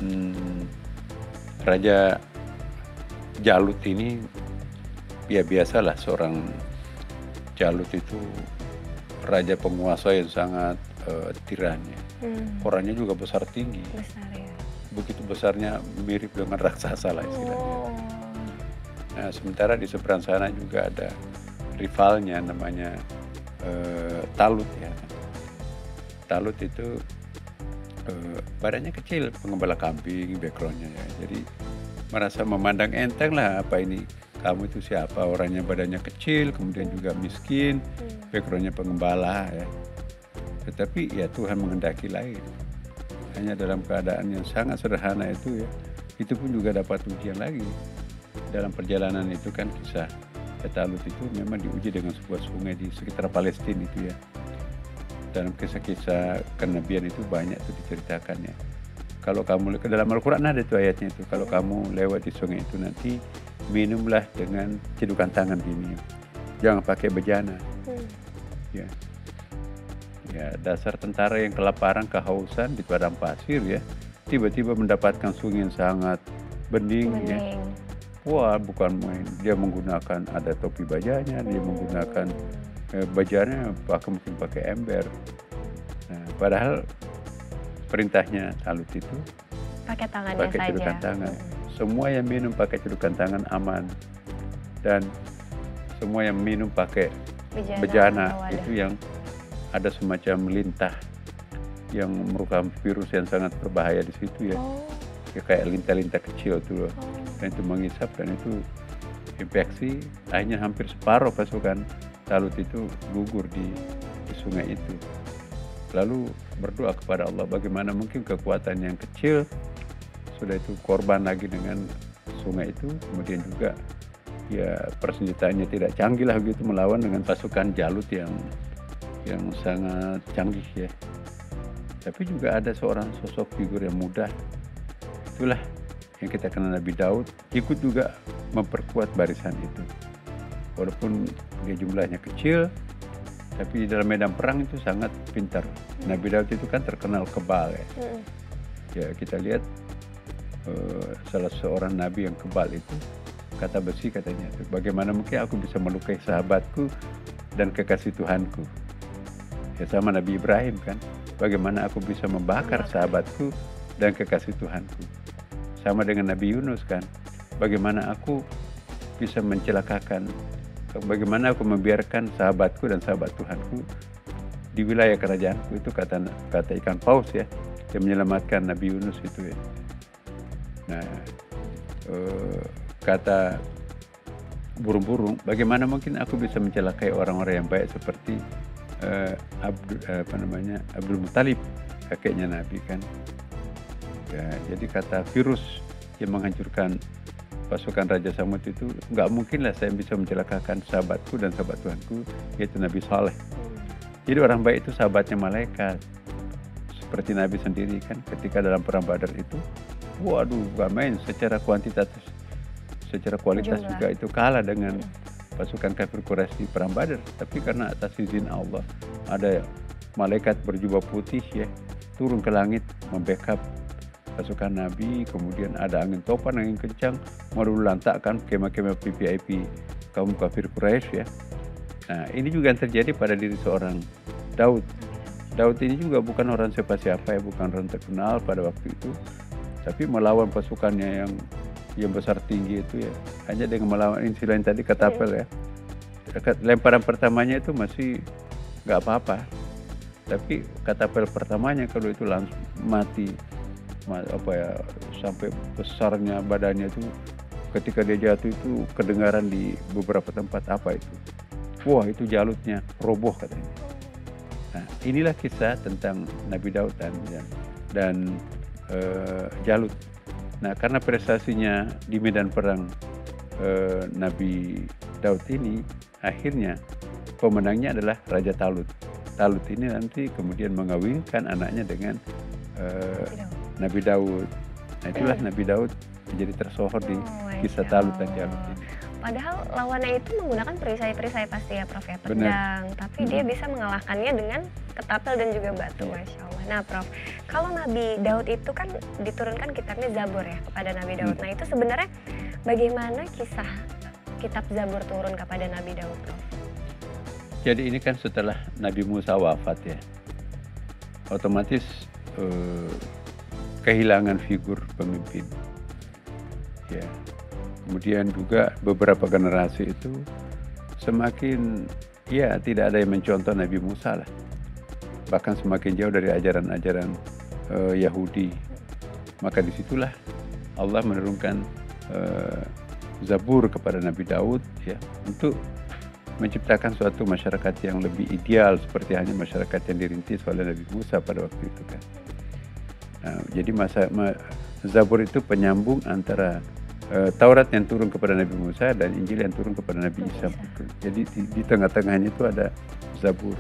Hmm, Raja Jalut ini ya biasalah, seorang Jalut itu raja penguasa yang sangat tiran ya. Orangnya juga besar tinggi. Besar ya. Begitu besarnya mirip dengan raksasa lah istilahnya. Oh. Nah, sementara di seberang sana juga ada rivalnya namanya Talut ya. Talut itu badannya kecil, pengembala kambing backgroundnya ya. Jadi merasa memandang enteng lah, apa ini kamu itu siapa, orangnya badannya kecil, kemudian juga miskin, backgroundnya pengembala ya. Tetapi ya Tuhan menghendaki lain. Hanya dalam keadaan yang sangat sederhana itu ya, itu pun juga dapat ujian lagi. Dalam perjalanan itu kan kisah Talut itu memang diuji dengan sebuah sungai di sekitar Palestina itu ya. Dalam kisah-kisah kenabian itu banyak itu diceritakan ya. Kalau kamu ke dalam Al-Quran ada itu ayatnya itu, kalau kamu lewat di sungai itu nanti minumlah dengan cedukan tangan ini, jangan pakai bejana. Ya, ya dasar tentara yang kelaparan, kehausan di padang pasir ya, tiba-tiba mendapatkan sungai yang sangat bening ya. Wah, bukan main. Dia menggunakan, ada topi bajanya, dia menggunakan bajanya mungkin pakai ember. Nah, padahal perintahnya Talut itu pakai tangannya pakai saja. cedukan tangan. Semua yang minum pakai cedukan tangan aman, dan semua yang minum pakai bejana itu yang ada semacam lintah yang merupakan virus yang sangat berbahaya di situ ya. Ya kayak lintah-lintah kecil tuh loh. Dan itu mengisap dan itu infeksi, akhirnya hampir separuh pasukan Talut itu gugur di sungai itu. Lalu berdoa kepada Allah, bagaimana mungkin kekuatan yang kecil sudah itu korban lagi dengan sungai itu. Kemudian juga ya persenjataannya tidak canggih lah gitu melawan dengan pasukan Jalut yang sangat canggih ya. Tapi juga ada seorang sosok figur yang muda, itulah yang kita kenal Nabi Daud, ikut juga memperkuat barisan itu. Walaupun dia jumlahnya kecil, tapi dalam medan perang itu sangat pintar. Nabi Daud itu kan terkenal kebal ya. Ya kita lihat salah seorang nabi yang kebal itu, kata besi katanya, bagaimana mungkin aku bisa melukai sahabatku dan kekasih Tuhanku. Ya sama Nabi Ibrahim kan, bagaimana aku bisa membakar sahabatku dan kekasih Tuhanku. Sama dengan Nabi Yunus kan, bagaimana aku bisa mencelakakan, bagaimana aku membiarkan sahabatku dan sahabat Tuhanku di wilayah kerajaanku. Itu kata ikan paus ya, yang menyelamatkan Nabi Yunus itu ya. Nah, kata burung-burung, bagaimana mungkin aku bisa mencelakai orang-orang yang baik seperti Abdul Muttalib, kakeknya Nabi kan. Ya, jadi kata virus yang menghancurkan pasukan Raja Samud itu, nggak mungkin lah saya bisa mencelakakan sahabatku dan sahabat Tuhanku, yaitu Nabi Saleh. Jadi orang baik itu sahabatnya malaikat. Seperti Nabi sendiri kan, ketika dalam perang Badar itu, waduh, gak main secara kuantitatif, secara kualitas juga itu kalah dengan pasukan kafir Quraisy di perang Badar. Tapi karena atas izin Allah, ada malaikat berjubah putih ya, turun ke langit membackup pasukan Nabi. Kemudian ada angin topan, angin kencang, melantakkan kemah-kemah VIP kaum kafir Quraisy ya. Nah, ini juga yang terjadi pada diri seorang Daud. Daud ini juga bukan orang siapa-siapa ya, bukan orang terkenal pada waktu itu, tapi melawan pasukannya yang besar tinggi itu ya, hanya dengan melawan insilain tadi katapel ya. Lemparan pertamanya itu masih nggak apa-apa, tapi katapel pertamanya kalau itu langsung mati, sampai besarnya badannya itu, ketika dia jatuh itu kedengaran di beberapa tempat, apa itu, wah itu jalutnya roboh katanya. Nah, inilah kisah tentang Nabi Daud dan Jalut. Nah, karena prestasinya di medan perang Nabi Daud ini, akhirnya pemenangnya adalah Raja Talut. Talut ini nanti kemudian mengawinkan anaknya dengan Nabi Daud. Nah, itulah Nabi Daud menjadi tersohor di kisah Talut dan Jalut ini. Padahal lawannya itu menggunakan perisai-perisai pasti ya Prof ya, pedang. Tapi dia bisa mengalahkannya dengan ketapel dan juga batu, Masya Allah. Nah Prof, kalau Nabi Daud itu kan diturunkan kitabnya Zabur ya kepada Nabi Daud. Nah itu sebenarnya bagaimana kisah kitab Zabur turun kepada Nabi Daud, Prof? Jadi ini kan setelah Nabi Musa wafat ya, otomatis kehilangan figur pemimpin. Ya. Kemudian juga beberapa generasi itu semakin ya tidak ada yang mencontoh Nabi Musa lah. Bahkan semakin jauh dari ajaran-ajaran Yahudi. Maka disitulah Allah menurunkan Zabur kepada Nabi Daud ya, untuk menciptakan suatu masyarakat yang lebih ideal seperti hanya masyarakat yang dirintis oleh Nabi Musa pada waktu itu kan. Nah, jadi Zabur itu penyambung antara Taurat yang turun kepada Nabi Musa dan Injil yang turun kepada Nabi Isa. Jadi di tengah-tengahnya itu ada Zabur.